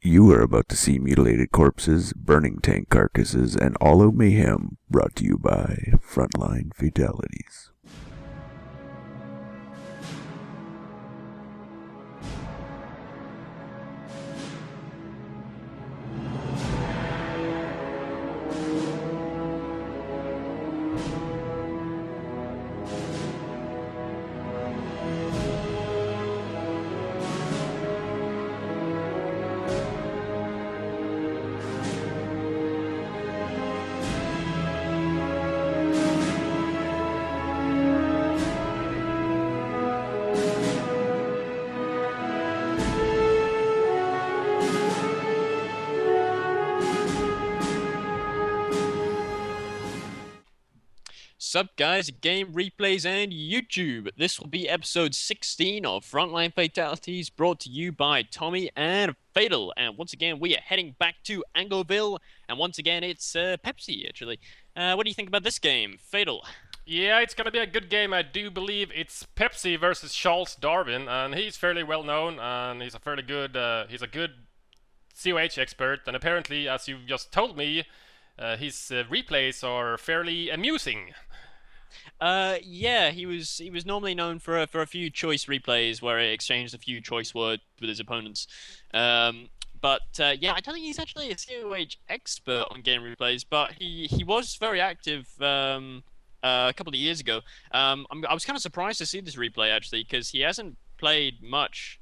You are about to see mutilated corpses, burning tank carcasses, and all out mayhem, brought to you by Frontline Fatalities. Sup guys, game replays and YouTube. This will be episode 16 of Frontline Fatalities, brought to you by Tommy and Fatal. And once again, we are heading back to Angleville, and once again, it's Pepsi, actually. What do you think about this game, Fatal? Yeah, it's gonna be a good game. I do believe it's Pepsi versus CharlesDarwin, and he's fairly well known, and he's a fairly good, he's a good COH expert, and apparently, as you've just told me, his replays are fairly amusing. Yeah, he was normally known for a few choice replays where he exchanged a few choice words with his opponents. But yeah, I don't think he's actually a COH expert on game replays, but he was very active a couple of years ago. I was kind of surprised to see this replay actually, because he hasn't played much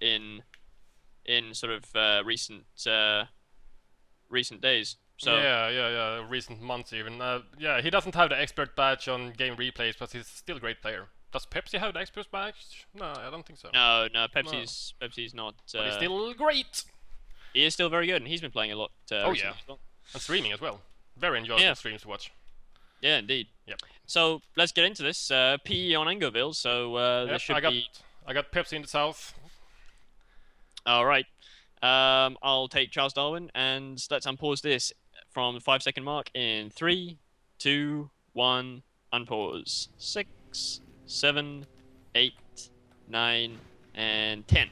in sort of recent days. So Yeah, recent months even. Yeah, he doesn't have the expert badge on game replays, but he's still a great player. Does Pepsi have the expert badge? No, I don't think so. No, Pepsi's not. But he's still great. He is still very good, and he's been playing a lot. Oh yeah, as well. And streaming as well. Very enjoyable streams to watch. Yeah, indeed. Yep. So let's get into this. PE on Angleville. So there should be. I got Pepsi in the south. All right. I'll take CharlesDarwin, and let's unpause this from the 5-second mark in 3, 2, 1, unpause. 6, 7, 8, 9, and 10.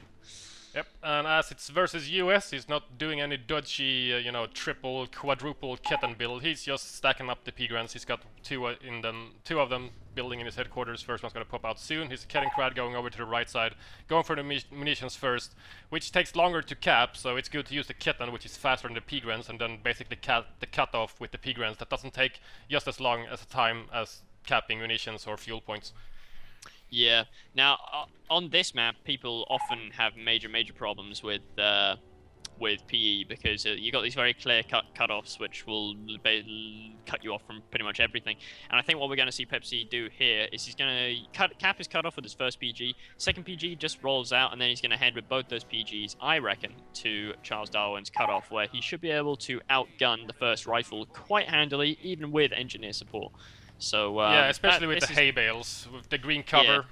Yep, and as it's versus US, he's not doing any dodgy, triple, quadruple Ketan build. He's just stacking up the P-grants. He's got two of them building in his headquarters. First one's gonna pop out soon. He's Ketan Crad going over to the right side, going for the munitions first, which takes longer to cap, so it's good to use the Ketan, which is faster than the P-grants, and then basically the cutoff with the P-grants. That doesn't take just as long as time as capping munitions or fuel points. Yeah. Now, on this map, people often have major problems with PE because you got these very clear cutoffs, which will cut you off from pretty much everything. And I think what we're going to see Pepsi do here is he's going to cap his cutoff with his first PG. Second PG just rolls out, and then he's going to head with both those PGs, I reckon, to CharlesDarwin's cutoff, where he should be able to outgun the first rifle quite handily, even with engineer support. So yeah, especially with the hay bales, with the green cover.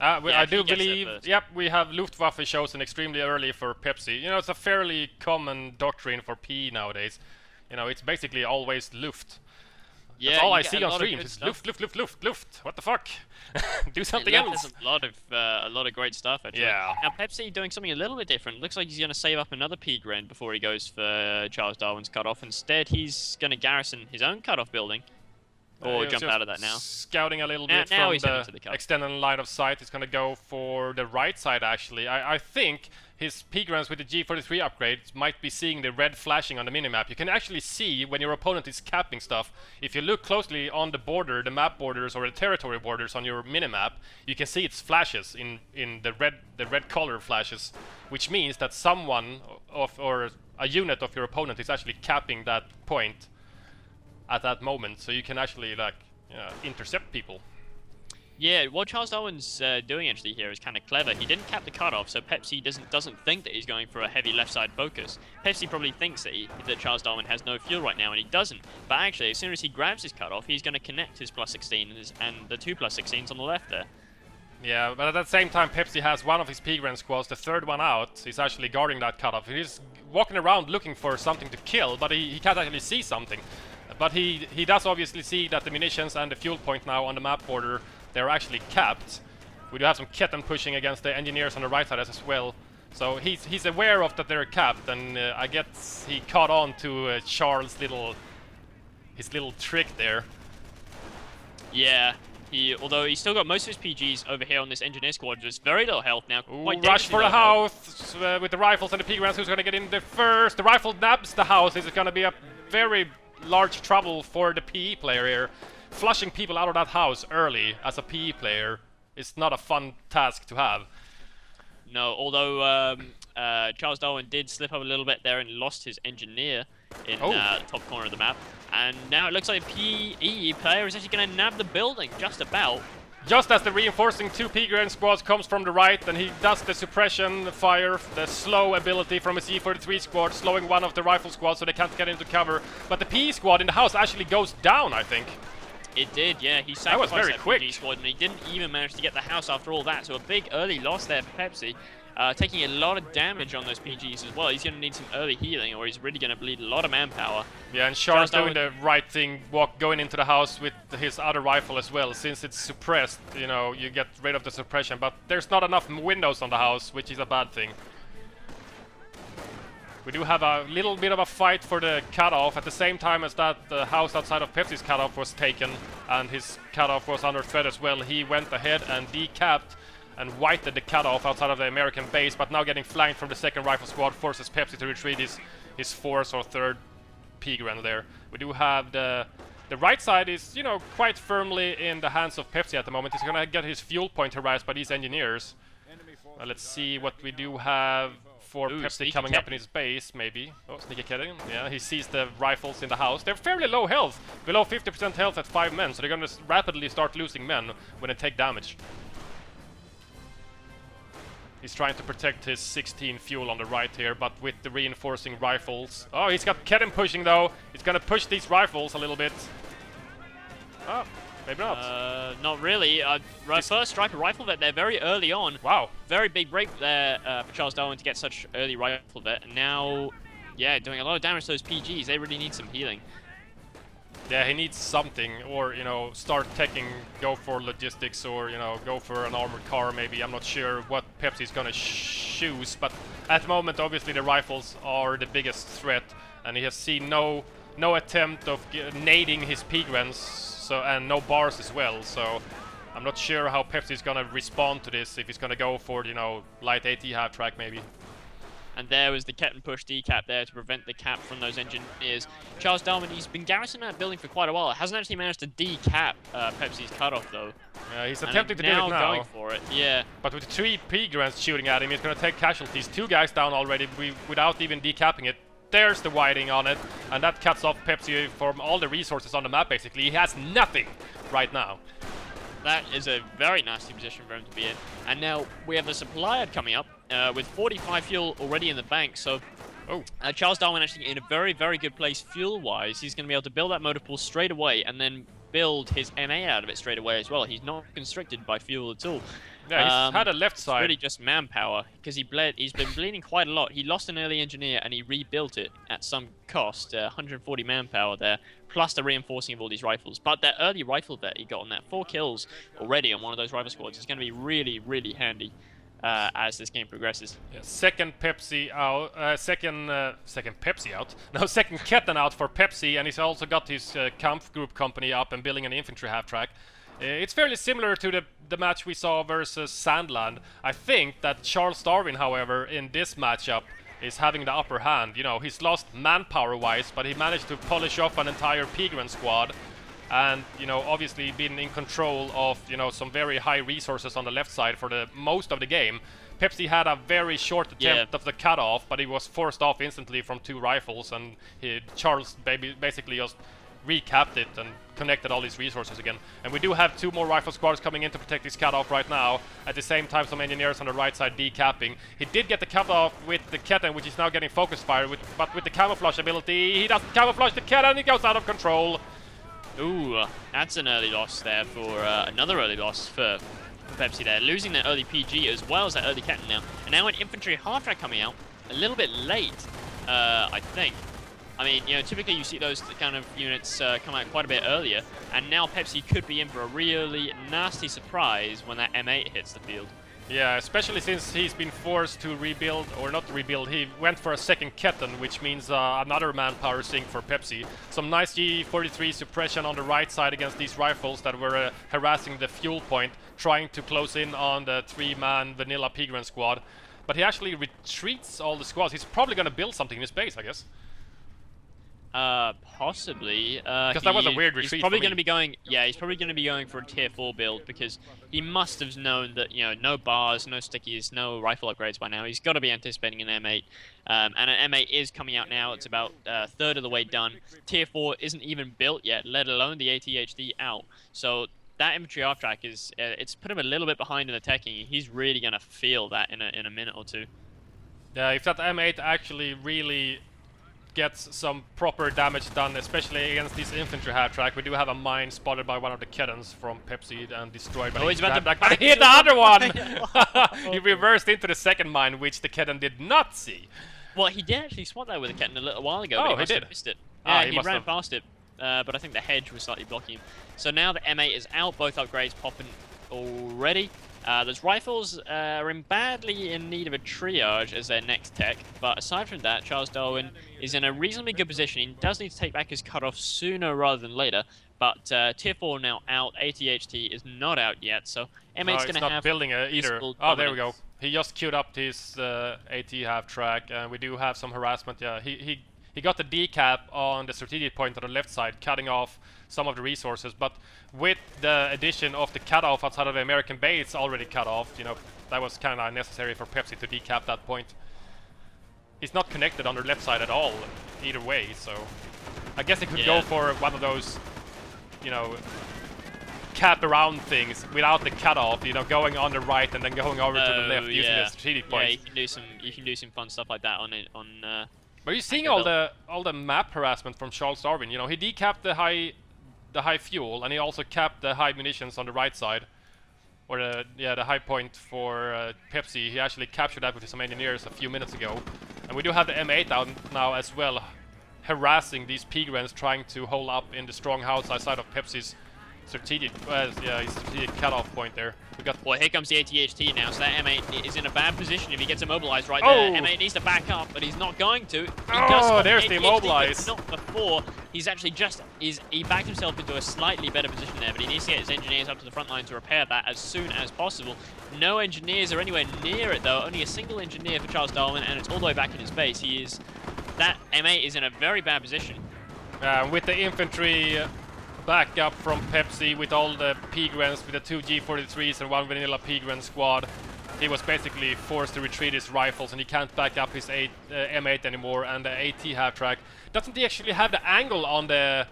Yeah. I do believe, yep, we have Luftwaffe chosen extremely early for Pepsi. It's a fairly common doctrine for PE nowadays. It's basically always Luft. Yeah, that's all I see on streams. It's Luft. What the fuck? Do something else. There's a lot of great stuff actually. Yeah. Now Pepsi doing something a little bit different. Looks like he's going to save up another P-grant before he goes for CharlesDarwin's cutoff. Instead, he's going to garrison his own cutoff building. Or jump out of that now. Scouting a little bit from the extended line of sight. He's going to go for the right side, actually. I think his P-grants with the G43 upgrades might be seeing the red flashing on the minimap. You can actually see when your opponent is capping stuff. If you look closely on the border, the map borders or the territory borders on your minimap, you can see its flashes in the red color flashes, which means that someone or a unit of your opponent is actually capping that point at that moment, so you can actually intercept people. Yeah, what CharlesDarwin's doing actually here is kind of clever. He didn't cap the cutoff, so Pepsi doesn't think that he's going for a heavy left side focus. Pepsi probably thinks that CharlesDarwin has no fuel right now, and he doesn't. But actually, as soon as he grabs his cutoff, he's going to connect his +16 and the two +16s on the left there. Yeah, but at the same time, Pepsi has one of his P-grant squads, the third one out. He's actually guarding that cutoff. He's walking around looking for something to kill, but he can't actually see something. But he does obviously see that the munitions and the fuel point now on the map border, they're actually capped. We do have some Ketan pushing against the engineers on the right side as well. So he's aware of that they're capped, and I guess he caught on to Charles' his little trick there. Yeah, although he's still got most of his PGs over here on this engineer squad, just very little health now. Rush for the house with the rifles and the P-Grants. Who's going to get in there first? The rifle nabs the house. This is going to be a very large trouble for the PE player here. Flushing people out of that house early as a PE player is not a fun task to have. No, although CharlesDarwin did slip up a little bit there and lost his engineer in the top corner of the map. And now it looks like the PE player is actually going to nab the building, just about. Just as the reinforcing 2 P-Grand squads comes from the right, and he does the suppression fire, the slow ability from his E43 squad, slowing one of the rifle squads so they can't get into cover. But the PE squad in the house actually goes down, I think. It did, yeah. He sacrificed that PG squad, and he didn't even manage to get the house after all that. So a big early loss there for Pepsi, taking a lot of damage on those PGs as well. He's going to need some early healing, or he's really going to bleed a lot of manpower. Yeah, and Charles doing the right thing, going into the house with his other rifle as well. Since it's suppressed, you know, you get rid of the suppression, but there's not enough windows on the house, which is a bad thing. We do have a little bit of a fight for the cutoff at the same time as that the house outside of Pepsi's cutoff was taken, and his cutoff was under threat as well. He went ahead and decapped and whited the cutoff outside of the American base, but now getting flanked from the second rifle squad forces Pepsi to retreat his fourth or third P-Grand there. We do have the right side is, you know, quite firmly in the hands of Pepsi at the moment. He's gonna get his fuel point harassed by these engineers. Let's see what we do have for Pepsi coming up in his base, maybe. Oh, sneaky kidding. Yeah, he sees the rifles in the house. They're fairly low health, below 50% health at 5 men, so they're gonna rapidly start losing men when they take damage. He's trying to protect his 16 fuel on the right here, but with the reinforcing rifles. Oh, he's got Kedem pushing though. He's gonna push these rifles a little bit. Oh, maybe not. Not really. First strike a rifle vet there very early on. Wow. Very big break there for CharlesDarwin to get such early rifle vet. And now, yeah, doing a lot of damage to those PGs. They really need some healing. Yeah, he needs something, or, you know, start teching, go for logistics, or, you know, go for an armored car maybe. I'm not sure what Pepsi's gonna choose, but at the moment, obviously, the rifles are the biggest threat, and he has seen no attempt of nading his P-Grants, so, and no bars as well, so I'm not sure how Pepsi's gonna respond to this, if he's gonna go for, you know, light AT half-track maybe. And there was the cat and push decap there to prevent the cap from those engineers. CharlesDarwin, he's been garrisoning that building for quite a while. Hasn't actually managed to decap Pepsi's cutoff though. He's attempting to do it now. Going for it, yeah. But with 3 P-Grants shooting at him, he's going to take casualties. 2 guys down already without even decapping it. There's the whiting on it, and that cuts off Pepsi from all the resources on the map basically. He has nothing right now. That is a very nasty position for him to be in. And now we have the supply ad coming up with 45 fuel already in the bank. So CharlesDarwin actually in a very, very good place fuel-wise. He's going to be able to build that motor pool straight away and then build his MA out of it straight away as well. He's not constricted by fuel at all. Yeah, he's had a left side. It's really just manpower, because he's been bleeding quite a lot. He lost an early engineer and he rebuilt it at some cost, 140 manpower there, plus the reinforcing of all these rifles. But that early rifle vet he got on that, 4 kills already on one of those rifle squads, is going to be really, really handy as this game progresses. Yeah, second Pepsi out, second Pepsi out. No, second Ketten out for Pepsi, and he's also got his Kampf group company up and building an infantry half-track. It's fairly similar to the match we saw versus Sandland. I think that CharlesDarwin, however, in this matchup is having the upper hand. You know, he's lost manpower-wise, but he managed to polish off an entire P-Grand squad. And, you know, obviously been in control of, you know, some very high resources on the left side for the most of the game. Pepsi had a very short attempt of the cutoff, but he was forced off instantly from 2 rifles, and Charles basically just recapped it and connected all these resources again. And we do have 2 more rifle squads coming in to protect this cutoff right now. At the same time, some engineers on the right side decapping. He did get the cutoff with the Ketten, which is now getting focus fire, but with the camouflage ability, he doesn't camouflage the Ketten, he goes out of control. Ooh, that's an early loss there for another early loss for Pepsi there, losing that early PG as well as that early Ketten now. And now an infantry half-track coming out a little bit late, I think. I mean, you know, typically you see those kind of units come out quite a bit earlier, and now Pepsi could be in for a really nasty surprise when that M8 hits the field. Yeah, especially since he's been forced to rebuild, or not rebuild, he went for a second Ketten, which means another manpower sink for Pepsi. Some nice G43 suppression on the right side against these rifles that were harassing the fuel point, trying to close in on the 3-man vanilla Pigran squad. But he actually retreats all the squads. He's probably going to build something in his base, I guess. Possibly. Because that was a weird retreat. He's probably going to be going. Yeah, he's probably going to be going for a tier 4 build because he must have known that no bars, no stickies, no rifle upgrades by now. He's got to be anticipating an M8, and an M8 is coming out now. It's about a third of the way done. Tier 4 isn't even built yet, let alone the ATHD out. So that infantry half track is it's put him a little bit behind in the teching. He's really going to feel that in a minute or two. Yeah, if that M8 actually really gets some proper damage done, especially against this infantry half track. We do have a mine spotted by one of the Kettens from Pepsi and destroyed by he's about to but he hit the other one! He reversed into the second mine, which the Ketten did not see. Well, he did actually spot that with a Ketten a little while ago, but he must have missed it. Yeah, he ran past it, but I think the hedge was slightly blocking him. So now the M8 is out, both upgrades popping already. Those rifles are badly in need of a triage as their next tech, but aside from that, CharlesDarwin is in a reasonably good position. He does need to take back his cutoff sooner rather than later, but tier 4 now out, ATHT is not out yet, so M8's going to have building either. Oh, there we go. He just queued up his AT half track, and we do have some harassment. Yeah, he got the decap on the strategic point on the left side, cutting off some of the resources, but with the addition of the cutoff outside of the American base already cut off, that was kind of unnecessary for Pepsi to decap that point. He's not connected on the left side at all, either way, so I guess he could go for one of those, cap around things without the cutoff, going on the right and then going over to the left using the strategic points. Yeah, you can do some fun stuff like that on But you're seeing all the map harassment from CharlesDarwin. He decapped the high fuel, and he also capped the high munitions on the right side, or the high point for Pepsi. He actually captured that with some engineers a few minutes ago, and we do have the M8 out now as well, harassing these Pigrans, trying to hold up in the strong house outside of Pepsi's strategic cutoff point there. Well, here comes the ATHT now, so that M8 is in a bad position if he gets immobilized right there. M8 needs to back up, but he's not going to. There's the immobilized. Not before. He's actually he backed himself into a slightly better position there, but he needs to get his engineers up to the front line to repair that as soon as possible. No engineers are anywhere near it though, only a single engineer for CharlesDarwin, and it's all the way back in his base. That M8 is in a very bad position. With the infantry back up from Pepsi with all the Pigrans, with the 2 G43s and 1 vanilla Pigran squad, he was basically forced to retreat his rifles, and he can't back up his M8 anymore, and the AT half track doesn't he actually have the angle on the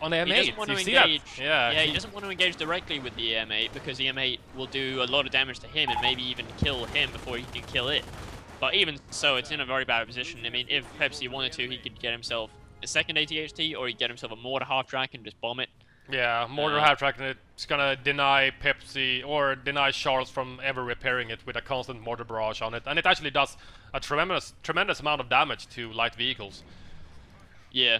M8. He doesn't want to engage. He doesn't want to engage directly with the M8 because the M8 will do a lot of damage to him and maybe even kill him before he can kill it. But even so, it's in a very bad position. I mean, if Pepsi wanted to, he could get himself a second ATHT, or he'd get himself a mortar half track and just bomb it. Yeah, mortar half track, and it's gonna deny Pepsi or deny Charles from ever repairing it with a constant mortar barrage on it, and it actually does a tremendous amount of damage to light vehicles. Yeah.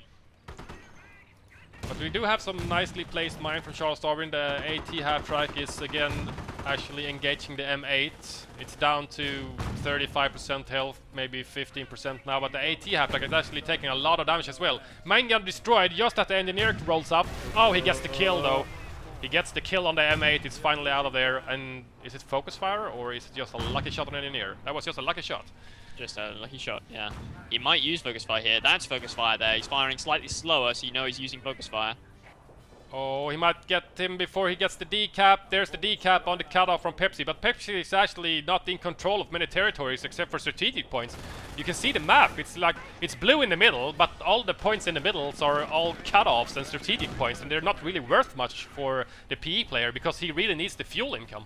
But we do have some nicely placed mine from CharlesDarwin. The AT half track is again actually engaging the M8. It's down to 35% health, maybe 15% now, but the AT half track is actually taking a lot of damage as well. Mine gun destroyed just as the engineer rolls up. Oh, he gets the kill though. He gets the kill on the M8, it's finally out of there. And is it focus fire or is it just a lucky shot on the engineer? That was just a lucky shot. Just a lucky shot, yeah. He might use focus fire here. That's focus fire there. He's firing slightly slower, so you know he's using focus fire. Oh, he might get him before he gets the decap. There's the decap on the cutoff from Pepsi, but Pepsi is actually not in control of many territories except for strategic points. You can see the map. It's like it's blue in the middle, but all the points in the middle are all cutoffs and strategic points, and they're not really worth much for the PE player because he really needs the fuel income.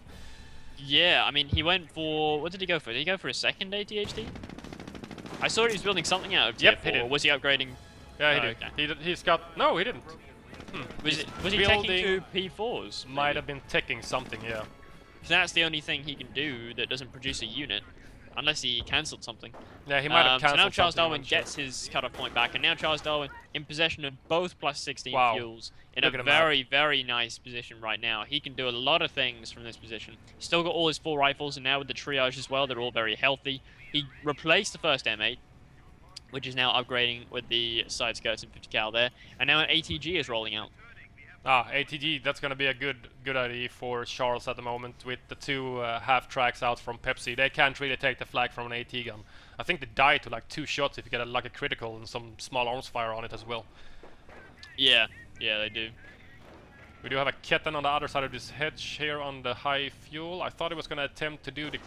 Yeah, I mean, he went for... What did he go for? Did he go for a second ATHD? I saw he was building something out of tier 4. He did. Was he upgrading? Yeah, he did. Okay. He's got... No, he didn't. Was he teching 2 P4s? Might have been teching something, yeah. That's the only thing he can do that doesn't produce a unit. unless he cancelled something. Yeah, he might have cancelled so now CharlesDarwin gets his cutoff point back, and now CharlesDarwin in possession of both +16 fuels in a very, very nice position right now. He can do a lot of things from this position. He's still got all his 4 rifles, and now with the triage as well, they're all very healthy. He replaced the first M8, which is now upgrading with the side skirts and 50 cal there, and now an ATG is rolling out. ATG, that's going to be a good idea for Charles at the moment with the 2 half tracks out from Pepsi. They can't really take the flag from an AT gun. I think they die to like 2 shots if you get like a critical and some small arms fire on it as well. Yeah, they do. We do have a Ketten on the other side of this hedge here on the high fuel. I thought it was going to attempt to do the...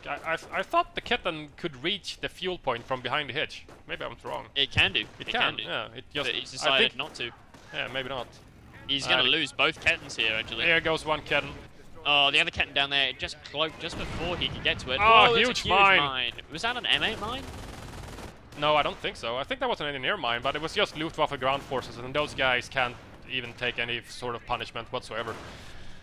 I thought the Ketten could reach the fuel point from behind the hedge. Maybe I'm wrong. It can do. It can do. Yeah, it just... But he's decided not to. Yeah, maybe not. He's going to lose both Kettens here, actually. There goes one Ketten. Oh, the other Ketten down there, it just cloaked just before he could get to it. Oh, huge mine. Was that an M8 mine? No, I don't think so. I think that was an engineer mine, but it was just Luftwaffe ground forces, and those guys can't even take any sort of punishment whatsoever.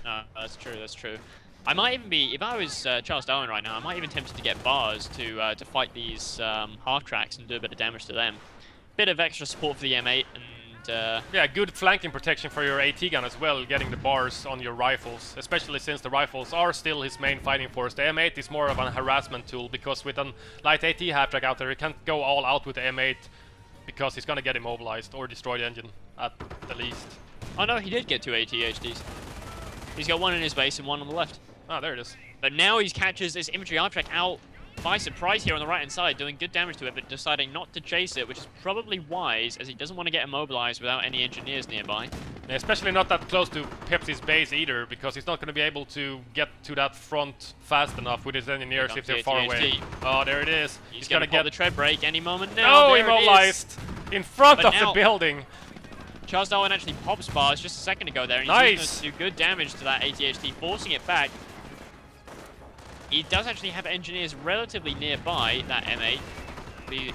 No, that's true, that's true. I might even be, if I was CharlesDarwin right now, I might even tempted to get bars to fight these half tracks and do a bit of damage to them. Bit of extra support for the M8 and... yeah, good flanking protection for your AT gun as well, getting the bars on your rifles, especially since the rifles are still his main fighting force. The M8 is more of a harassment tool, because with a light AT half-track out there, he can't go all out with the M8, because he's gonna get immobilized or destroy the engine, at the least. Oh no, he did get 2 ATHDs. He's got 1 in his base and 1 on the left. Ah, there it is. But now he catches this infantry half-track out by surprise here on the right-hand side, doing good damage to it, but deciding not to chase it, which is probably wise, as he doesn't want to get immobilized without any engineers nearby. Yeah, especially not that close to Pepsi's base either, because he's not going to be able to get to that front fast enough with his engineers if they're far away. Oh, there it is. He's going to get the tread brake any moment now. No, immobilized! In front of the building! CharlesDarwin actually pops bars just a second ago there, and he's going to do good damage to that ATHD, forcing it back. He does actually have engineers relatively nearby, that M8.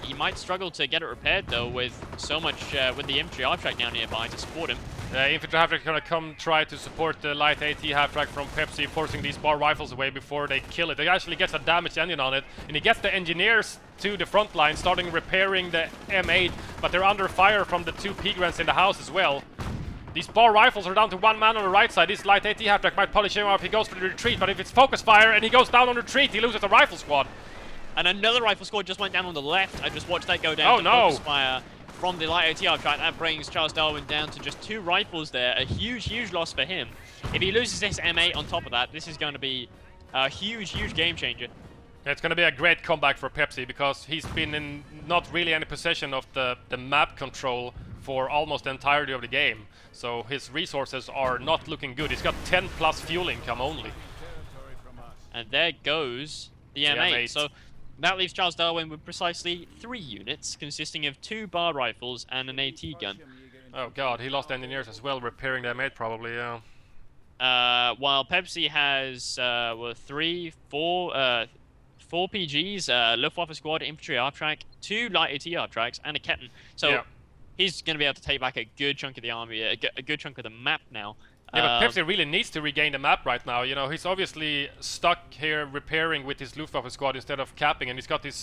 He might struggle to get it repaired though, with so much, with the infantry half-track now nearby to support him. Infantry half-track gonna come try to support the light AT half-track from Pepsi, forcing these bar rifles away before they kill it. He actually gets a damaged engine on it, and he gets the engineers to the front line, starting repairing the M8, but they're under fire from the 2 Pigrans in the house as well. These bar rifles are down to 1 man on the right side. This light AT half-track might polish him off if he goes for the retreat, but if it's focus fire and he goes down on retreat, he loses the rifle squad. And another rifle squad just went down on the left. I just watched that go down focus fire from the light AT half-track. That brings CharlesDarwin down to just 2 rifles there. A huge, huge loss for him. If he loses this M8 on top of that, this is going to be a huge, huge game changer. It's going to be a great comeback for Pepsi, because he's been in not really any possession of the map control for almost the entirety of the game. So his resources are not looking good. He's got 10 plus fuel income only. And there goes the M8. So that leaves CharlesDarwin with precisely 3 units, consisting of 2 bar rifles and an AT gun. Oh god, he lost engineers as well, repairing the M8 probably, yeah. While Pepsi has 4 PGs, Luftwaffe squad, infantry half-track, 2 light AT half-tracks, and a Ketten. So he's going to be able to take back a good chunk of the army, a good chunk of the map now. Yeah, but Pepsi really needs to regain the map right now. You know, he's obviously stuck here repairing with his Luftwaffe squad instead of capping, and he's got his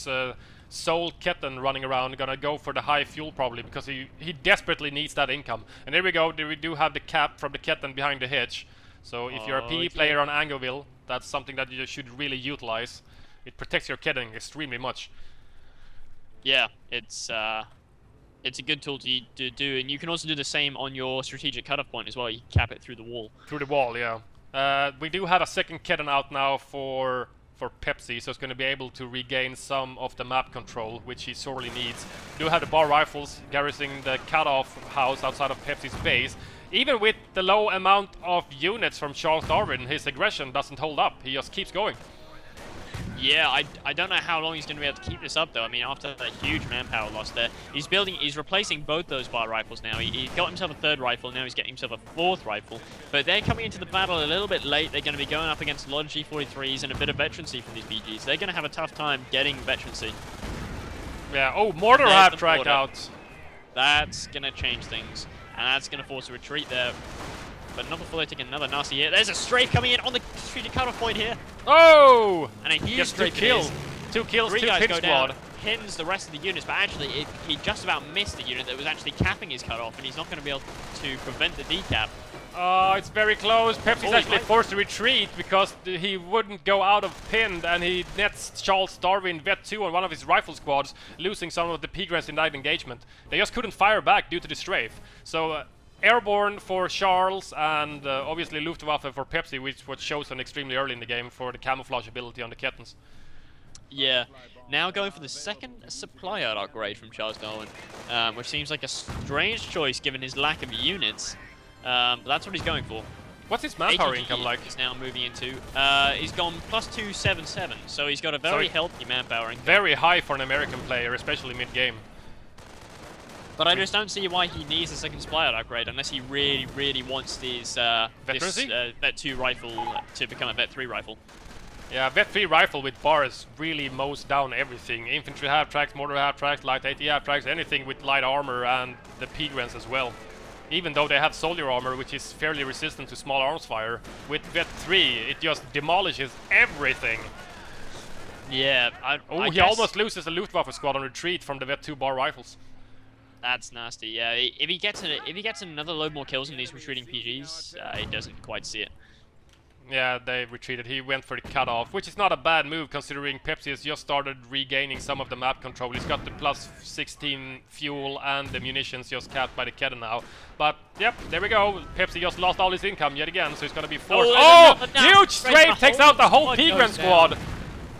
Soul Ketten running around, gonna go for the high fuel probably, because he desperately needs that income. And there we go, we do have the cap from the Ketten behind the hedge. So if you're a PE player on Angoville, that's something that you should really utilize. It protects your Ketten extremely much. Yeah, it's a good tool to do, and you can also do the same on your strategic cutoff point as well. You cap it through the wall. Through the wall, yeah. We do have a second Ketten out now for Pepsi, so it's going to be able to regain some of the map control, which he sorely needs. We do have the bar rifles garrisoning the cutoff house outside of Pepsi's base. Even with the low amount of units from CharlesDarwin, his aggression doesn't hold up. He just keeps going. Yeah, I don't know how long he's going to be able to keep this up though. I mean, after that huge manpower loss there, he's replacing both those bar rifles now. He got himself a 3rd rifle, now he's getting himself a 4th rifle. But they're coming into the battle a little bit late. They're going to be going up against a lot of G43s and a bit of veterancy from these BGs. They're going to have a tough time getting veterancy. Yeah, oh, mortar half-track out. That's going to change things, and that's going to force a retreat there. But not before they take another nasty hit. There's a strafe coming in on the strategic cutoff point here. Oh! And a huge strafe kill. 2 kills, 2 guys pin go squad. down, pins the rest of the units, but actually he just about missed the unit that was actually capping his cutoff, and he's not going to be able to prevent the decap. Oh, it's very close. Pepsi's actually forced to retreat because he wouldn't go out of pinned, and he nets CharlesDarwin Vet 2 on one of his rifle squads, losing some of the P-grants in that engagement. They just couldn't fire back due to the strafe. So airborne for Charles, and obviously Luftwaffe for Pepsi, which was chosen extremely early in the game for the camouflage ability on the Kettons. Yeah, now going for the second supply yard upgrade from CharlesDarwin, which seems like a strange choice given his lack of units. But that's what he's going for. What's his manpower income like? He's now moving into. He's gone +277, so he's got a very healthy manpower income. Very high for an American player, especially mid-game. But I just don't see why he needs a second supply yard upgrade unless he really, really wants this Vet 2 rifle to become a Vet 3 rifle. Yeah, Vet 3 rifle with bars really mows down everything. Infantry half-tracks, mortar half-tracks, light AT half-tracks, anything with light armor and the P-grants as well. Even though they have soldier armor, which is fairly resistant to small arms fire, with Vet 3 it just demolishes everything. Yeah, he almost loses the Luftwaffe squad on retreat from the Vet 2 bar rifles. That's nasty. Yeah, if he gets another load more kills in these retreating PGs, he doesn't quite see it. Yeah, they retreated. He went for the cutoff, which is not a bad move considering Pepsi has just started regaining some of the map control. He's got the +16 fuel and the munitions just capped by the Kedden now. But, yep, there we go. Pepsi just lost all his income yet again, so he's gonna be forced. Huge strafe takes out the whole P-grant squad!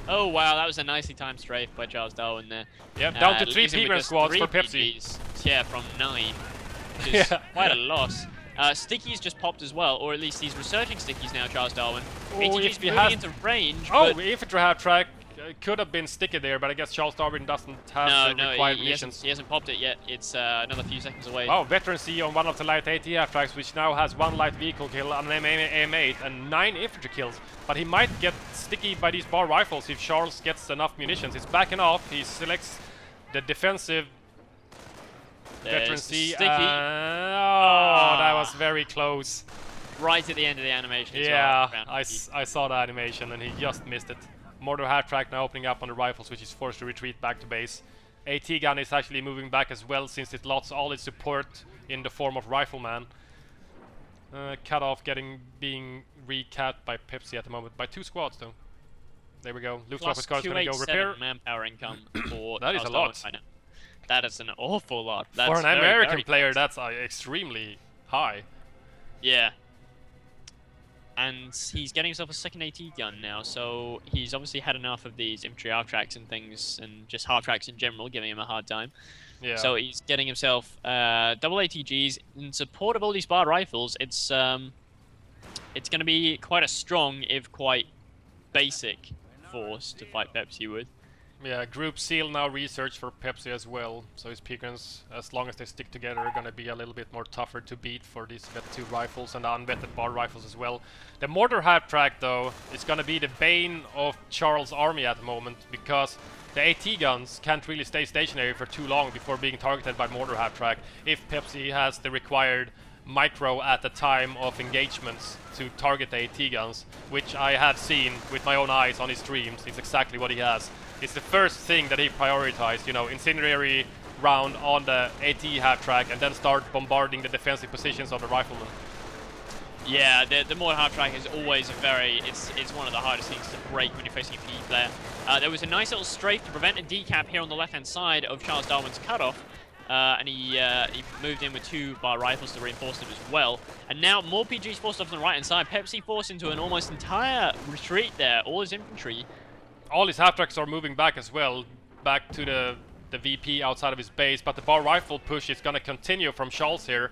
Oh wow, that was a nicely timed strafe by CharlesDarwin there. Yep, down to 3 P-grant squads for Pepsi. Yeah, from 9. Which is quite a loss. Sticky's just popped as well, or at least he's resurging Sticky's now, CharlesDarwin. ATG's moving into range. Oh, infantry half-track could have been Sticky there, but I guess CharlesDarwin doesn't have the required munitions. He hasn't popped it yet. It's another few seconds away. Oh, Veteran C on one of the light AT half-tracks, which now has 1 light vehicle kill, an AM8, and 9 infantry kills. But he might get Sticky by these bar rifles if Charles gets enough munitions. It's backing off. He selects the defensive Veteran C. Sticky. That was very close. Right at the end of the animation. Yeah, I saw the animation and he just missed it. Mortar half-track now opening up on the rifles, which is forced to retreat back to base. AT gun is actually moving back as well since it lost all its support in the form of rifleman. Cutoff being recapped by Pepsi at the moment by 2 squads though. There we go. Luftwaffe squad is going to go repair. Manpower income for that is a lot. That is an awful lot. That's for an American player, that's extremely high. Yeah. And he's getting himself a second AT gun now, so he's obviously had enough of these infantry half-tracks and things, and just half-tracks in general, giving him a hard time. Yeah. So he's getting himself double ATGs in support of all these bar rifles. It's going to be quite a strong, if quite basic, force to fight Pepsi with. Yeah, Group Seal now research for Pepsi as well, so his P-grants, as long as they stick together, are going to be a little bit more tougher to beat for these Vet 2 rifles and the unvetted bar rifles as well. The mortar half-track, though, is going to be the bane of Charles' army at the moment, because the AT guns can't really stay stationary for too long before being targeted by mortar half-track if Pepsi has the required micro at the time of engagements to target the AT guns, which I have seen with my own eyes on his streams. It's exactly what he has. It's the first thing that he prioritized, you know, incendiary round on the AT half-track and then start bombarding the defensive positions of the riflemen. Yeah, the mortar half-track is always it's one of the hardest things to break when you're facing a PE player. There was a nice little strafe to prevent a decap here on the left-hand side of CharlesDarwin's cutoff. And he moved in with 2 bar rifles to reinforce them as well. And now more PGs forced off on the right-hand side. Pepsi forced into an almost entire retreat there. All his infantry. All his half-tracks are moving back as well, back to the VP outside of his base. But the bar rifle push is going to continue from Charles here.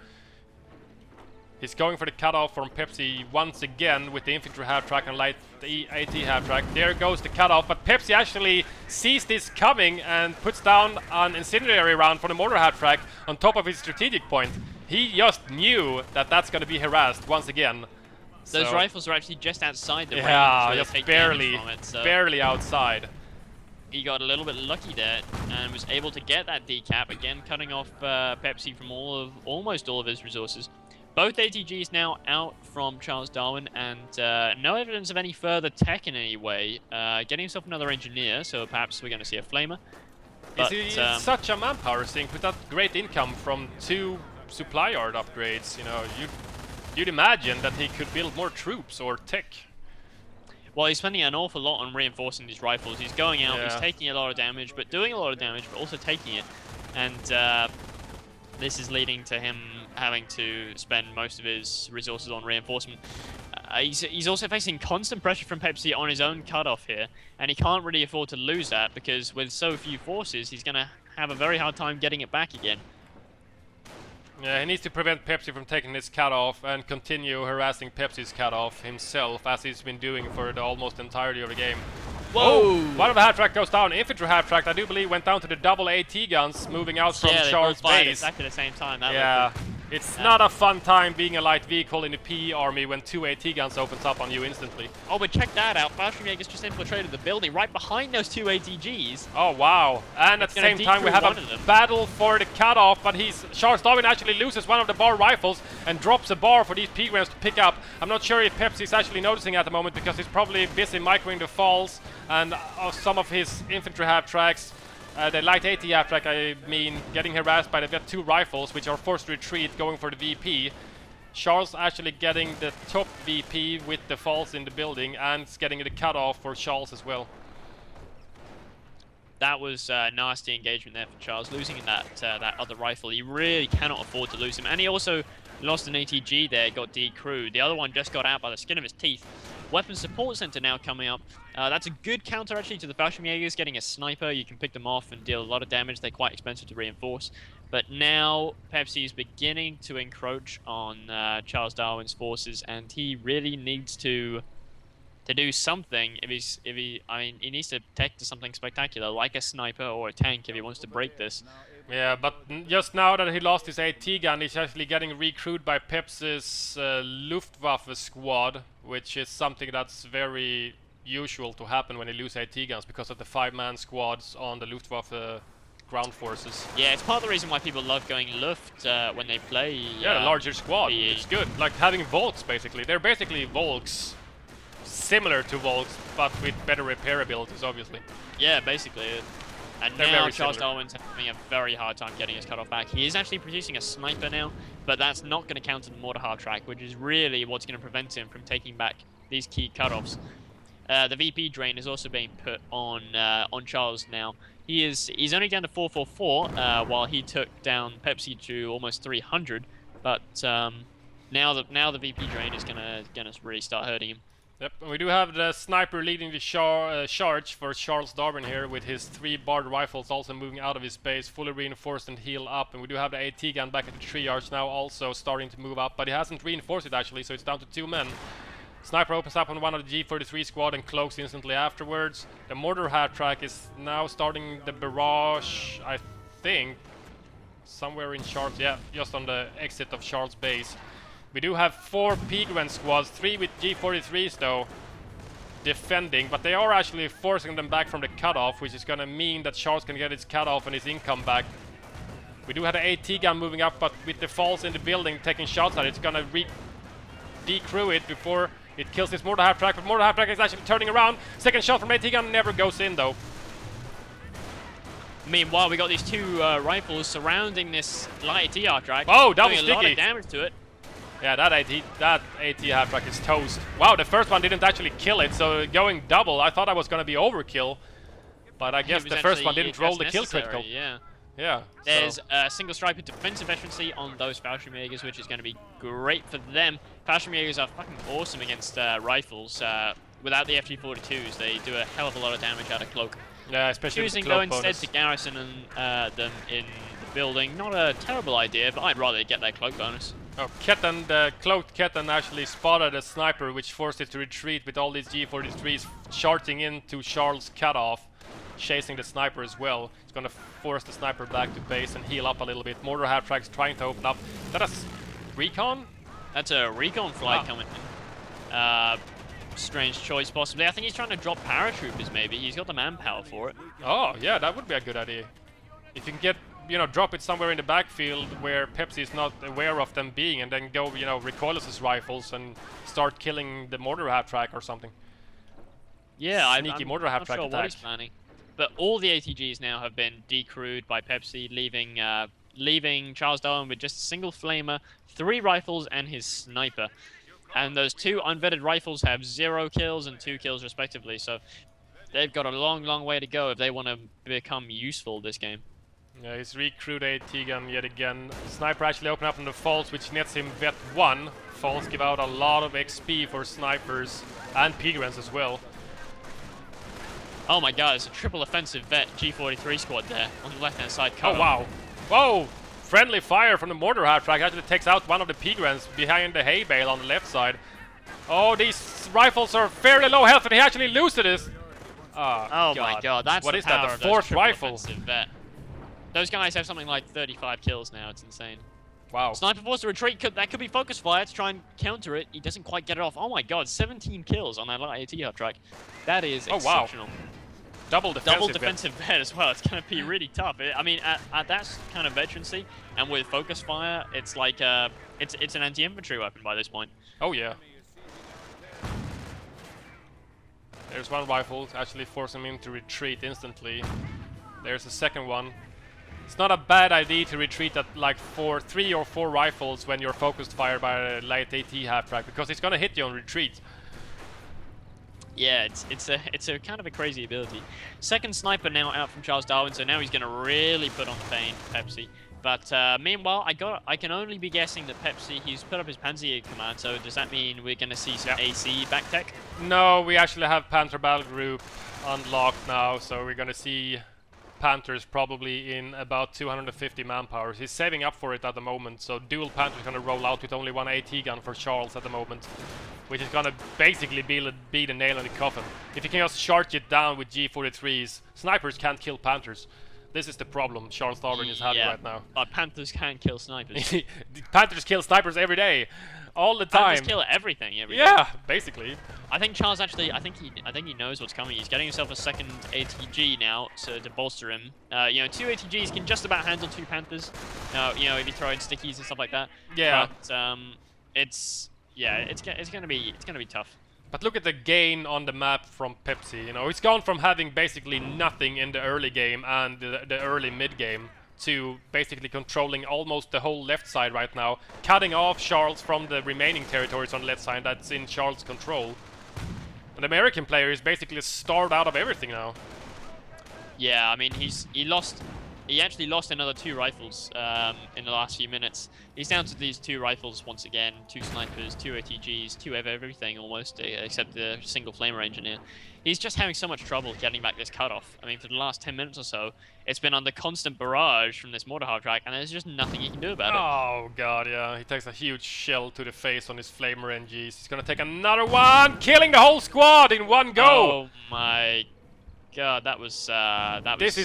He's going for the cutoff from Pepsi once again with the infantry half-track and light AT half-track. There goes the cutoff, but Pepsi actually sees this coming and puts down an incendiary round for the mortar half-track on top of his strategic point. He just knew that that's going to be harassed once again. Those rifles are actually just outside the range. Yeah, just barely outside. He got a little bit lucky there and was able to get that decap, again cutting off Pepsi from almost all of his resources. Both ATGs now out from CharlesDarwin, and no evidence of any further tech in any way. Getting himself another engineer, so perhaps we're going to see a flamer. But, it's such a manpower sink with that great income from 2 supply yard upgrades. You know, you'd imagine that he could build more troops or tech. Well, he's spending an awful lot on reinforcing these rifles. He's going out, he's taking a lot of damage, but doing a lot of damage, but also taking it. And this is leading to him having to spend most of his resources on reinforcement. He's also facing constant pressure from Pepsi on his own cutoff here, and he can't really afford to lose that, because with so few forces, he's going to have a very hard time getting it back again. Yeah, he needs to prevent Pepsi from taking this cutoff and continue harassing Pepsi's cutoff himself, as he's been doing for the almost entirety of the game. Whoa! Oh, one of the half-track goes down. Infantry half-track, I do believe, went down to the double AT guns, moving out from Charles' base. Exactly the same time. It's not a fun time being a light vehicle in the PE army when 2 AT guns opens up on you instantly. Oh, but check that out. Fallschirmjäger's just infiltrated the building right behind those 2 ATGs. Oh, wow. And at the same time, we have a battle for the cutoff, but CharlesDarwin actually loses one of the bar rifles and drops a bar for these P-grams to pick up. I'm not sure if Pepsi is actually noticing at the moment, because he's probably busy microing the falls and some of his infantry half-tracks. The light AT half-track, I mean, getting harassed by the 2 rifles, which are forced to retreat, going for the VP. Charles actually getting the top VP with the falls in the building, and getting the cutoff for Charles as well. That was nasty engagement there for Charles, losing that other rifle. He really cannot afford to lose him, and he also lost an ATG there, got decrewed. The other one just got out by the skin of his teeth. Weapons support center now coming up. That's a good counter actually to the Fallschirmjägers. Getting a sniper, you can pick them off and deal a lot of damage. They're quite expensive to reinforce. But now Pepsi is beginning to encroach on CharlesDarwin's forces, and he really needs to do something. He needs to tech to something spectacular, like a sniper or a tank, if he wants to break this. Yeah, but just now that he lost his AT gun, he's actually getting recruited by Pepsi's Luftwaffe squad, which is something that's very usual to happen when they lose AT guns, because of the 5-man squads on the Luftwaffe ground forces. Yeah, it's part of the reason why people love going Luft when they play. Yeah, a larger squad. PE. It's good. Like having Volks, basically. They're basically Volks, similar to Volks, but with better repair abilities, obviously. Yeah, basically. And They're now very CharlesDarwin's having a very hard time getting his cutoff back. He is actually producing a sniper now, but that's not going to counter the mortar half-track, which is really what's going to prevent him from taking back these key cutoffs. The VP drain is also being put on Charles now. He's only down to 444, while he took down Pepsi to almost 300. But now the VP drain is gonna really start hurting him. Yep, and we do have the sniper leading the charge for CharlesDarwin here, with his 3 barred rifles also moving out of his base, fully reinforced and heal up. And we do have the AT gun back at the 3 yards now, also starting to move up, but he hasn't reinforced it actually, so it's down to 2 men. Sniper opens up on one of the G43 squad and cloaks instantly afterwards. The mortar half-track is now starting the barrage, I think, somewhere in Charles, yeah, just on the exit of Charles' base. We do have 4 Pigren squads, 3 with G43s though, defending, but they are actually forcing them back from the cutoff, which is gonna mean that Charles can get his cutoff and his income back. We do have the AT gun moving up, but with the falls in the building taking shots at it, it's gonna decrew it before it kills this mortar half-track, but mortar half-track is actually turning around. Second shot from AT gun never goes in though. Meanwhile, we got these 2 rifles surrounding this light AT half-track. Oh, double doing sticky. a lot of damage to it. Yeah, that AT half-track is toast. Wow, the first one didn't actually kill it, so going double, I thought I was gonna be overkill. But I guess the first one didn't roll the kill critical. Yeah. Yeah. There's a single striper defensive efficiency on those Fallschirmjägers, which is going to be great for them. Fallschirmjägers are fucking awesome against rifles. Without the FG42s, they do a hell of a lot of damage out of cloak. Yeah, especially with the Choosing cloak though instead bonus. to garrison them in the building, not a terrible idea, but I'd rather get that cloak bonus. Oh, Ketan, the cloaked Ketan actually spotted a sniper, which forced it to retreat with all these G43s charging into Charles' cutoff, chasing the sniper as well. It's gonna force the sniper back to base and heal up a little bit. Mortar half-track's trying to open up. Is that a recon? That's a recon flight coming in. Strange choice possibly. I think he's trying to drop paratroopers maybe. He's got the manpower for it. Oh, yeah, that would be a good idea. If you can get you know, drop it somewhere in the backfield where Pepsi is not aware of them being, and then go, you know, recoilless rifles and start killing the mortar half-track or something. Yeah, Sneaky I'm mortar half-track not sure attack. what he's planning. But all the ATGs now have been decrewed by Pepsi, leaving CharlesDarwin with just a single flamer, 3 rifles, and his sniper. And those 2 unvetted rifles have 0 kills and 2 kills respectively, so they've got a long, long way to go if they want to become useful this game. Yeah, he's recruit AT gun yet again. Sniper actually opened up on the falls, which nets him vet 1. Falls give out a lot of XP for snipers and P-grants as well. Oh my god, it's a triple offensive vet G43 squad there on the left-hand side. Oh wow. Whoa! Friendly fire from the mortar half-track actually takes out one of the P-grants behind the hay bale on the left side. Oh, these rifles are fairly low health, and he actually loses this. Oh my god, that's what the is that? power The 4th of those rifle. offensive vet. Those guys have something like 35 kills now. It's insane. Wow. Sniper forced to retreat. That could be focus fire to try and counter it. He doesn't quite get it off. Oh my god, 17 kills on that light AT half-track. That is exceptional. Wow. Double defensive vet as well. It's going to be really tough. I mean, at that kind of veterancy and with focus fire, it's like it's an anti-infantry weapon by this point. Oh yeah. There's one rifle, actually forcing him to retreat instantly. There's a second one. It's not a bad idea to retreat at like 3 or 4 rifles when you're focused fire by a light AT half-track, because it's gonna hit you on retreat. Yeah, it's a kind of a crazy ability. Second sniper now out from CharlesDarwin, so now he's gonna really put on the pain, Pepsi. But meanwhile, I can only be guessing that Pepsi, he's put up his Panzer command, so does that mean we're gonna see some AC back tech? No, we actually have Panther Battle Group unlocked now, so we're gonna see Panthers probably in about 250 manpower. He's saving up for it at the moment, so dual Panthers gonna roll out with only 1 AT gun for Charles at the moment, which is gonna basically be the nail in the coffin. If you can just charge it down with G43s, snipers can't kill Panthers. This is the problem CharlesDarwin is having right now. But Panthers can kill snipers. Panthers kill snipers every day, all the time. Panthers kill everything every day. Yeah, basically. I think Charles actually, I think he knows what's coming. He's getting himself a second ATG now to bolster him. You know, 2 ATGs can just about handle 2 Panthers. You know, if you throw in stickies and stuff like that. Yeah. But it's gonna be tough. But look at the gain on the map from Pepsi. You know, it's gone from having basically nothing in the early game and the early mid game to basically controlling almost the whole left side right now, cutting off Charles from the remaining territories on the left side that's in Charles' control. And the American player is basically starved out of everything now. Yeah, I mean he actually lost another 2 rifles in the last few minutes. He's down to these 2 rifles once again, 2 snipers, 2 ATGs, 2 of everything almost, except the single flamer engineer. He's just having so much trouble getting back this cutoff. I mean, for the last 10 minutes or so, it's been under constant barrage from this mortar half-track, and there's just nothing he can do about it. Oh god, yeah. He takes a huge shell to the face on his flamer NGs. He's gonna take another one, killing the whole squad in one go! Oh my god, that was this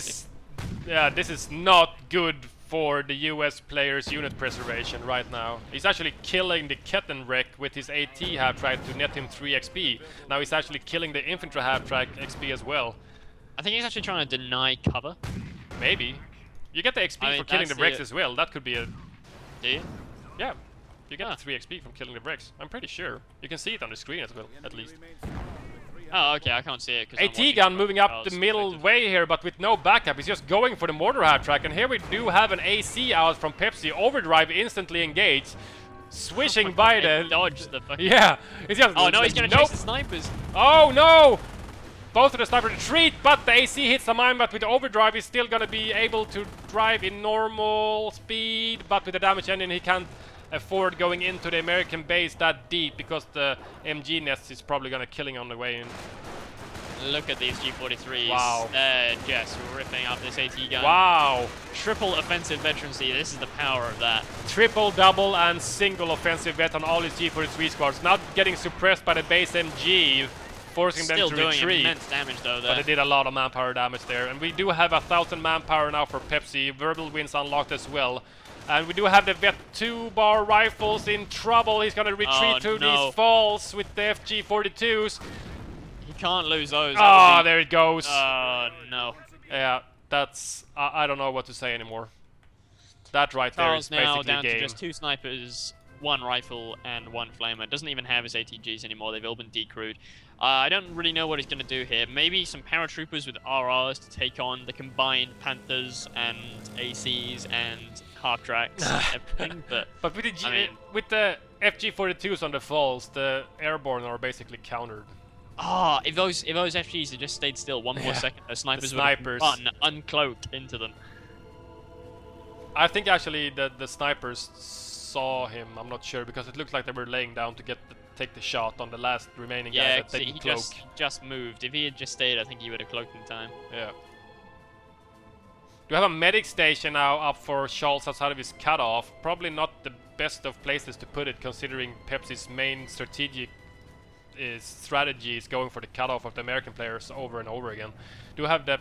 is not good for the US player's unit preservation right now. He's actually killing the Kettenwreck with his AT half-track to net him 3 XP. Now he's actually killing the infantry half-track XP as well. I think he's actually trying to deny cover. Maybe. You get the XP for killing the Wrecks as well. That could be a... Do you? Yeah. You get the 3 XP from killing the Wrecks. I'm pretty sure. You can see it on the screen as well, at least. Oh, okay, I can't see it. AT gun moving up the middle way here, but with no backup. He's just going for the mortar half-track, and here we do have an AC out from Pepsi. Overdrive instantly engaged. Swishing by the... Dodge the fucking... Yeah. It's just, oh no, he's gonna chase the snipers. Oh no! Both of the snipers retreat, but the AC hits the mine, but with the overdrive he's still gonna be able to drive in normal speed, but with the damage engine he can't afford going into the American base that deep, because the MG nest is probably gonna kill him on the way in. Look at these G43s. Wow. They're just ripping up this AT gun. Wow. Triple offensive veterancy. This is the power of that. Triple, double, and single offensive vet on all his G43 squads. Not getting suppressed by the base MG, forcing them to retreat. Still doing immense damage though there. But they did a lot of manpower damage there. And we do have 1,000 manpower now for Pepsi. Verbal wins unlocked as well. And we do have the Vet 2-bar rifles in trouble. He's gonna retreat through these falls with the FG42s. He can't lose those. Ah, there it goes. No. Yeah, that's... I don't know what to say anymore. That right there is Charles now basically down game. to just 2 snipers, 1 rifle, and 1 flamer. Doesn't even have his ATGs anymore. They've all been decrewed. I don't really know what he's going to do here. Maybe some paratroopers with RRs to take on the combined Panthers and ACs and half tracks and everything. But with the I mean, with the FG42s on the falls, the airborne are basically countered. if those FGs had just stayed still 1 more second, the snipers would have run uncloaked into them. I think actually the snipers saw him. I'm not sure because it looked like they were laying down to take the shot on the last remaining guy that didn't cloak. He just moved. If he had just stayed, I think he would have cloaked in time. Yeah. Do we have a medic station now up for Charles outside of his cutoff? Probably not the best of places to put it, considering Pepsi's main strategy is going for the cutoff of the American players over and over again. Do we have the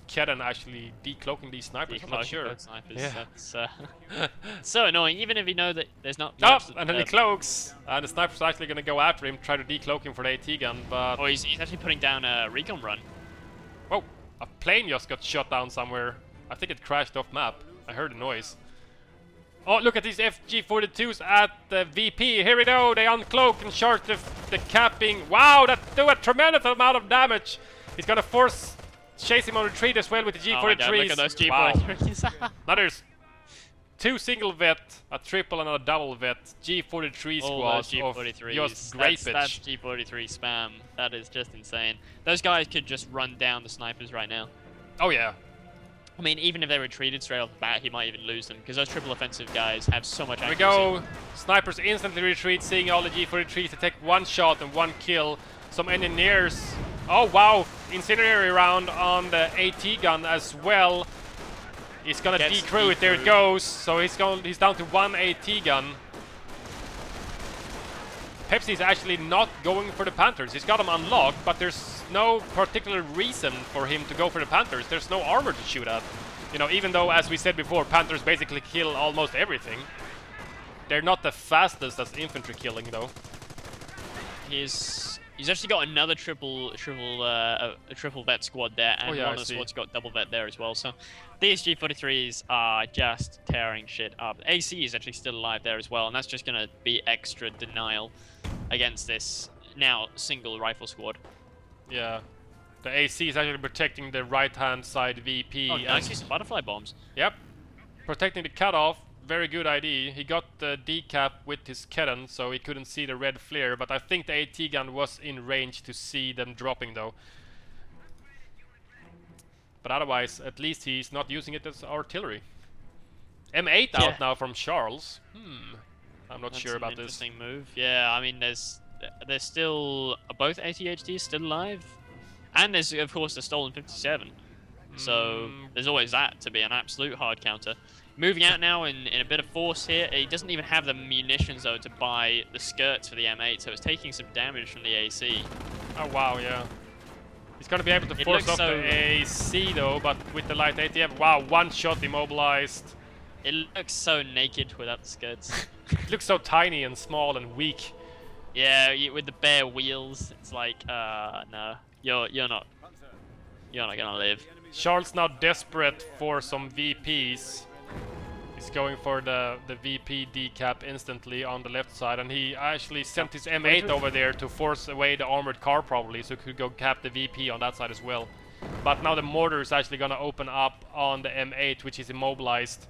Kedden actually decloaking these snipers? I'm not sure. Snipers. Yeah. That's so annoying. Even if you know that there's not. No, and then he cloaks, and the sniper's actually going to go after him, try to decloak him for the AT gun, but... Oh, he's actually putting down a recon run. Oh, a plane just got shot down somewhere. I think it crashed off map. I heard a noise. Oh, look at these FG42s at the VP. Here we go. They uncloak and short the capping. Wow, that do a tremendous amount of damage. He's going to force... chase him on retreat as well with the G43s. Oh my God, look at those G43s. Wow. Now there's 2 single vet, a triple and a double vet. G43 squads G43s. of just grapage. That's G43 spam. That is just insane. Those guys could just run down the snipers right now. Oh yeah. I mean, even if they retreated straight off the bat, he might even lose them because those triple offensive guys have so much accuracy. Here we go. Snipers instantly retreat, seeing all the G43s to take 1 shot and 1 kill. Some engineers. Oh wow, incendiary round on the AT gun as well. He's gonna decrew it. There it goes. So he's down to 1 AT gun. Pepsi's actually not going for the Panthers. He's got them unlocked, but there's no particular reason for him to go for the Panthers. There's no armor to shoot at. You know, even though, as we said before, Panthers basically kill almost everything. They're not the fastest as infantry killing, though. He's actually got another triple vet squad there, and one of the squads got double vet there as well. So these G43s are just tearing shit up. AC is actually still alive there as well, and that's just gonna be extra denial against this now single rifle squad. Yeah, the AC is actually protecting the right-hand side VP. Oh, nice use of butterfly bombs. Yep, protecting the cutoff. Very good ID. He got the decap with his Kedden, so he couldn't see the red flare, but I think the AT gun was in range to see them dropping though. But otherwise, at least he's not using it as artillery. M8 out now from Charles. I'm not sure about this. Interesting move. Yeah, I mean, there's still both ATHDs still alive, and there's of course the stolen 57. So there's always that to be an absolute hard counter. Moving out now in a bit of force here. He doesn't even have the munitions though to buy the skirts for the M8, so it's taking some damage from the AC. Oh wow, yeah. He's gonna be able to force off the AC though, but with the light ATF, wow, 1 shot immobilized. It looks so naked without the skirts. It looks so tiny and small and weak. Yeah, with the bare wheels, it's like, no, you're not gonna live. Charles now desperate for some VPs. He's going for the VP decap instantly on the left side, and he actually sent his M8 over there to force away the armored car probably, so he could go cap the VP on that side as well. But now the mortar is actually gonna open up on the M8, which is immobilized.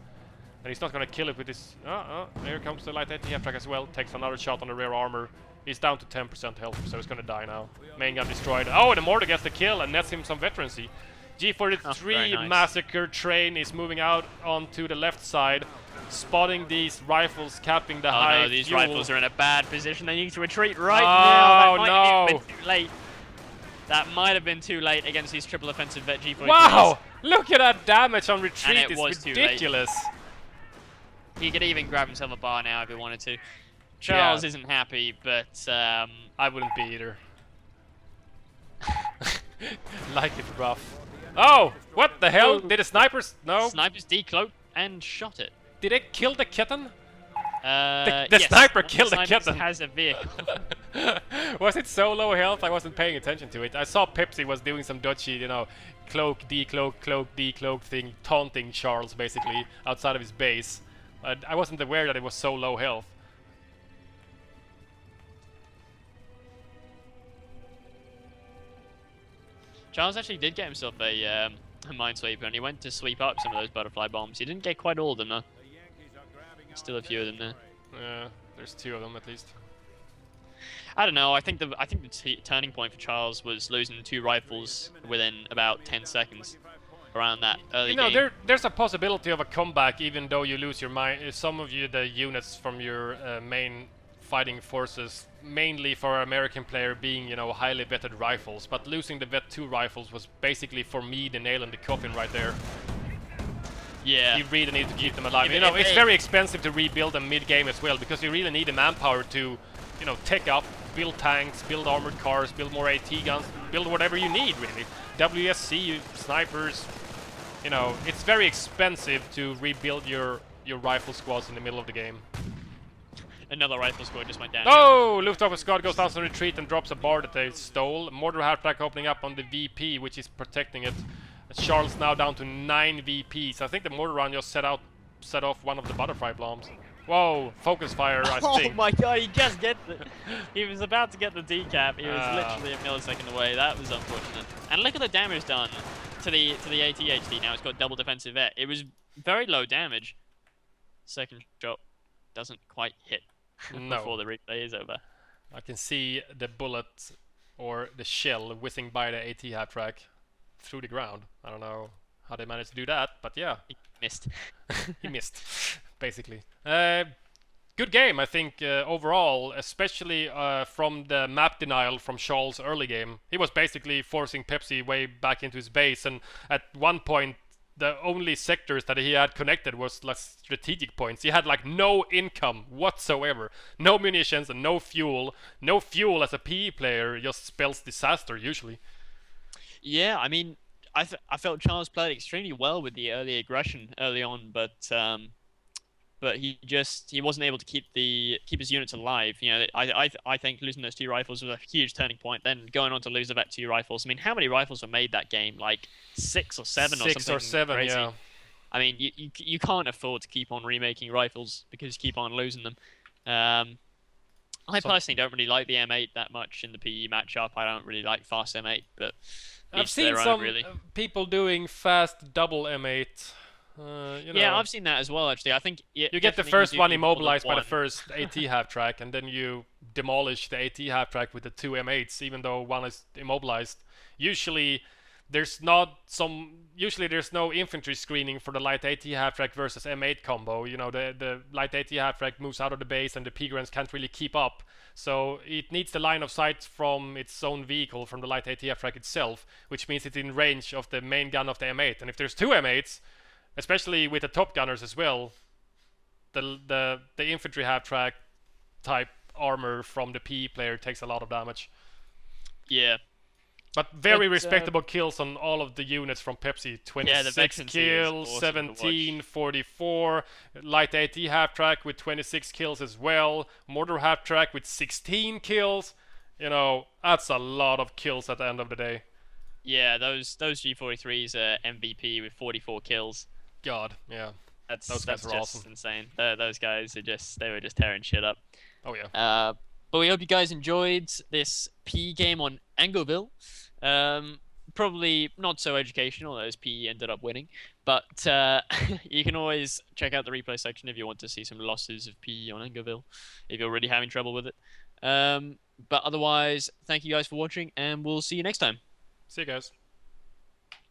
And he's not gonna kill it with his... there comes the light ATF track as well. Takes another shot on the rear armor. He's down to 10% health, so he's gonna die now. Main gun destroyed. Oh, the mortar gets the kill and nets him some veterancy. G43 Massacre train is moving out onto the left side, spotting these rifles capping the high no, these fuel. Rifles are in a bad position. They need to retreat right now. That might have been too late. That might have been too late against these triple offensive vet G43s. Wow! Look at that damage on retreat. And it was ridiculous. He could even grab himself a bar now if he wanted to. Charles isn't happy, but I wouldn't be either. Like it rough. Oh! What the hell? Did the snipers... No. Snipers decloaked and shot it. Did they kill the kitten? The yes, sniper killed the kitten. Has a vehicle. Was it so low health? I wasn't paying attention to it. I saw Pepsi was doing some dodgy, you know, cloak, decloak thing, taunting Charles basically outside of his base. I wasn't aware that it was so low health. Charles actually did get himself a Minesweeper, and he went to sweep up some of those butterfly bombs. He didn't get quite all of them though. Still a few of them there. Yeah, there's 2 of them at least. I don't know. I think the turning point for Charles was losing 2 rifles within about 10 seconds around that early game. There's a possibility of a comeback even though you lose your some of the units from your main fighting forces, mainly for American player being, you know, highly vetted rifles, but losing the vet 2 rifles was basically for me the nail in the coffin right there. Yeah. You really need to keep them alive. You know, it's very expensive to rebuild them mid-game as well, because you really need the manpower to, you know, tech up, build tanks, build armored cars, build more AT guns, build whatever you need, really. WSC, snipers, you know, it's very expensive to rebuild your rifle squads in the middle of the game. Another rifle squad just went down. Oh! Luftwaffe squad goes down to retreat and drops a bar that they stole. Mortar halfback opening up on the VP, which is protecting it. Charles now down to 9 VPs. I think the mortar round just set off one of the butterfly bombs. Whoa, focus fire, I think. Oh my god, he just gets it. He was about to get the decap. He was literally a millisecond away. That was unfortunate. And look at the damage done to the ATHD. Now it's got double defensive vet. It was very low damage. Second shot doesn't quite hit before the replay is over. I can see the bullet or the shell whizzing by the AT half track through the ground. I don't know how they managed to do that, but yeah. He missed. He missed, basically. Good game, I think, overall, especially from the map denial from Charles' early game. He was basically forcing Pepsi way back into his base, and at one point, the only sectors that he had connected was like strategic points. He had like no income whatsoever, no munitions and no fuel. No fuel as a PE player just spells disaster usually. Yeah, I mean, I felt Charles played extremely well with the early aggression early on, but he wasn't able to keep his units alive. You know, I think losing those 2 rifles was a huge turning point. Then going on to lose the vet 2 rifles. I mean, how many rifles were made that game? Like 6 or 7 or something. 6 or 7, crazy. yeah. I mean, you can't afford to keep on remaking rifles because you keep on losing them. I personally don't really like the M8 that much in the PE matchup. I don't really like fast M8, but I've seen some people doing fast double M8. You know. Yeah, I've seen that as well, actually. I think you get the first one immobilized by the first AT half track, and then you demolish the AT half track with the 2 M8s, even though one is immobilized. Usually there's no infantry screening for the light AT half track versus M8 combo. You know, the light AT half track moves out of the base, and the P-Grants can't really keep up. So it needs the line of sight from its own vehicle, from the light AT half track itself, which means it's in range of the main gun of the M8. And if there's 2 M8s, especially with the top gunners as well, the infantry half track type armor from the PE player takes a lot of damage. Yeah. But very respectable kills on all of the units from Pepsi. 26 kills, awesome 17, 44. Light AT half track with 26 kills as well. Mortar half track with 16 kills. You know, that's a lot of kills at the end of the day. Yeah, those G43s are MVP with 44 kills. God, yeah. Those guys are just awesome. Insane. Those guys they were just tearing shit up. Oh yeah. But we hope you guys enjoyed this PE game on Angoville. Probably not so educational as PE ended up winning, but you can always check out the replay section if you want to see some losses of PE on Angoville, if you're really having trouble with it. But otherwise, thank you guys for watching, and we'll see you next time. See you guys.